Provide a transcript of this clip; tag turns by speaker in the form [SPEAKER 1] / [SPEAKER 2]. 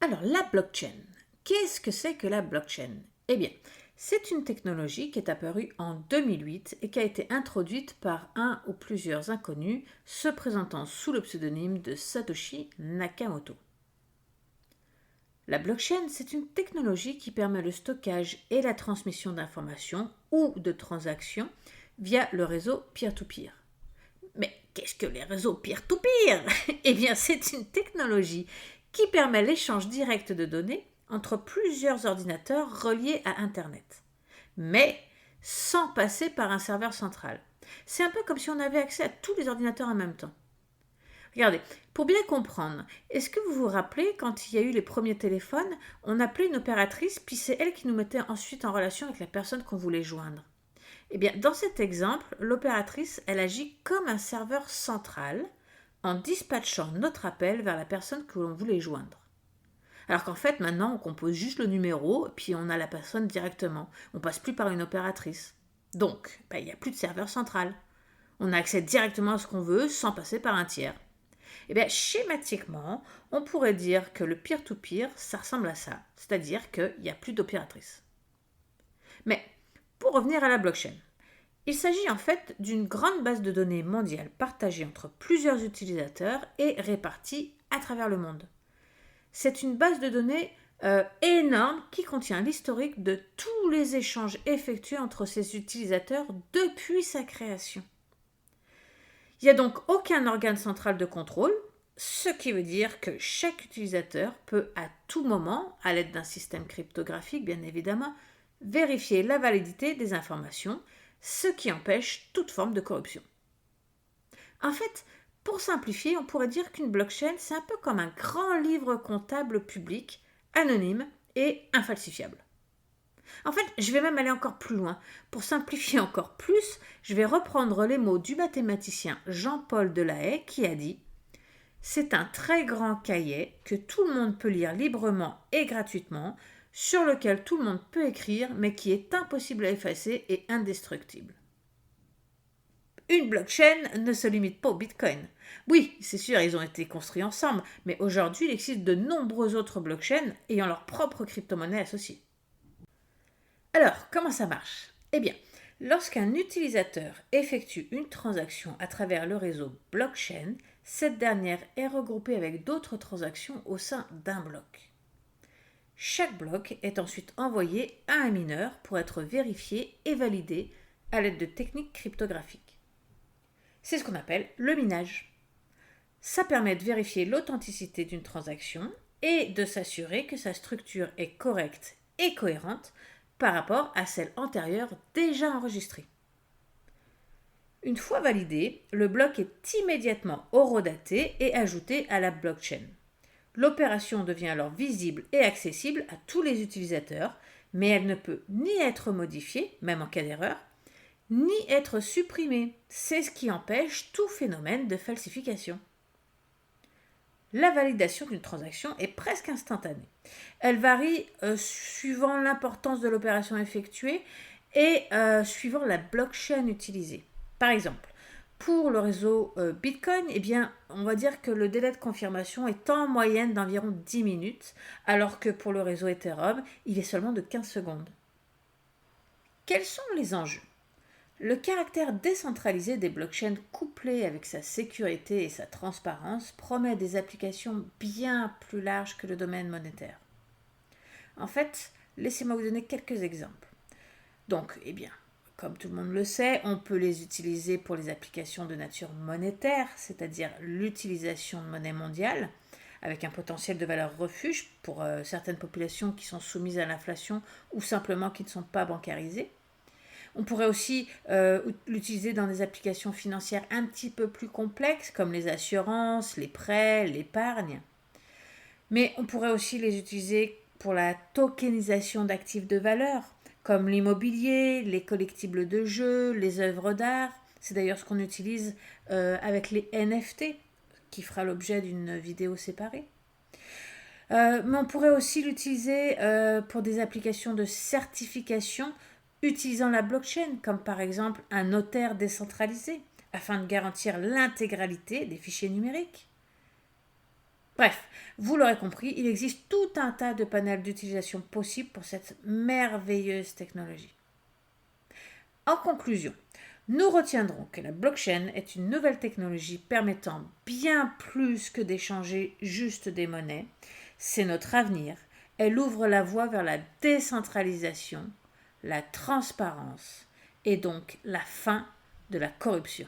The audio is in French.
[SPEAKER 1] Alors, la blockchain. Qu'est-ce que c'est que la blockchain? Eh bien, c'est une technologie qui est apparue en 2008 et qui a été introduite par un ou plusieurs inconnus se présentant sous le pseudonyme de Satoshi Nakamoto. La blockchain, c'est une technologie qui permet le stockage et la transmission d'informations ou de transactions via le réseau peer-to-peer. Mais qu'est-ce que les réseaux peer-to-peer? Eh bien, c'est une technologie qui permet l'échange direct de données entre plusieurs ordinateurs reliés à Internet, mais sans passer par un serveur central. C'est un peu comme si on avait accès à tous les ordinateurs en même temps. Regardez, pour bien comprendre, est-ce que vous vous rappelez quand il y a eu les premiers téléphones, on appelait une opératrice, puis c'est elle qui nous mettait ensuite en relation avec la personne qu'on voulait joindre? Eh bien, dans cet exemple, l'opératrice, elle agit comme un serveur central en dispatchant notre appel vers la personne que l'on voulait joindre. Alors qu'en fait, maintenant, on compose juste le numéro, puis on a la personne directement. On passe plus par une opératrice. Donc, il n'y a plus de serveur central. On a accès directement à ce qu'on veut sans passer par un tiers. Eh bien, schématiquement, on pourrait dire que le peer-to-peer, ça ressemble à ça. C'est-à-dire qu'il n'y a plus d'opératrice. Mais, pour revenir à la blockchain, il s'agit en fait d'une grande base de données mondiale partagée entre plusieurs utilisateurs et répartie à travers le monde. C'est une base de données énorme qui contient l'historique de tous les échanges effectués entre ces utilisateurs depuis sa création. Il n'y a donc aucun organe central de contrôle, ce qui veut dire que chaque utilisateur peut à tout moment, à l'aide d'un système cryptographique bien évidemment, vérifier la validité des informations, ce qui empêche toute forme de corruption. En fait, pour simplifier, on pourrait dire qu'une blockchain, c'est un peu comme un grand livre comptable public, anonyme et infalsifiable. En fait, je vais même aller encore plus loin. Pour simplifier encore plus, je vais reprendre les mots du mathématicien Jean-Paul Delahaye qui a dit « C'est un très grand cahier que tout le monde peut lire librement et gratuitement, sur lequel tout le monde peut écrire, mais qui est impossible à effacer et indestructible. » Une blockchain ne se limite pas au Bitcoin. Oui, c'est sûr, ils ont été construits ensemble, mais aujourd'hui, il existe de nombreuses autres blockchains ayant leur propre crypto-monnaie associée. Alors, comment ça marche? Eh bien, lorsqu'un utilisateur effectue une transaction à travers le réseau blockchain, cette dernière est regroupée avec d'autres transactions au sein d'un bloc. Chaque bloc est ensuite envoyé à un mineur pour être vérifié et validé à l'aide de techniques cryptographiques. C'est ce qu'on appelle le minage. Ça permet de vérifier l'authenticité d'une transaction et de s'assurer que sa structure est correcte et cohérente par rapport à celle antérieure déjà enregistrée. Une fois validé, le bloc est immédiatement horodaté et ajouté à la blockchain. L'opération devient alors visible et accessible à tous les utilisateurs, mais elle ne peut ni être modifiée, même en cas d'erreur, ni être supprimée. C'est ce qui empêche tout phénomène de falsification. La validation d'une transaction est presque instantanée. Elle varie suivant l'importance de l'opération effectuée et suivant la blockchain utilisée. Par exemple, pour le réseau Bitcoin, eh bien, on va dire que le délai de confirmation est en moyenne d'environ 10 minutes, alors que pour le réseau Ethereum, il est seulement de 15 secondes. Quels sont les enjeux? Le caractère décentralisé des blockchains couplé avec sa sécurité et sa transparence promet des applications bien plus larges que le domaine monétaire. En fait, laissez-moi vous donner quelques exemples. Donc, eh bien, comme tout le monde le sait, on peut les utiliser pour les applications de nature monétaire, c'est-à-dire l'utilisation de monnaie mondiale, avec un potentiel de valeur refuge pour certaines populations qui sont soumises à l'inflation ou simplement qui ne sont pas bancarisées. On pourrait aussi l'utiliser dans des applications financières un petit peu plus complexes, comme les assurances, les prêts, l'épargne. Mais on pourrait aussi les utiliser pour la tokenisation d'actifs de valeur, comme l'immobilier, les collectibles de jeux, les œuvres d'art. C'est d'ailleurs ce qu'on utilise avec les NFT, qui fera l'objet d'une vidéo séparée. Mais on pourrait aussi l'utiliser pour des applications de certification utilisant la blockchain, comme par exemple un notaire décentralisé, afin de garantir l'intégralité des fichiers numériques. Bref, vous l'aurez compris, il existe tout un tas de panels d'utilisation possibles pour cette merveilleuse technologie. En conclusion, nous retiendrons que la blockchain est une nouvelle technologie permettant bien plus que d'échanger juste des monnaies. C'est notre avenir. Elle ouvre la voie vers la décentralisation, la transparence et donc la fin de la corruption.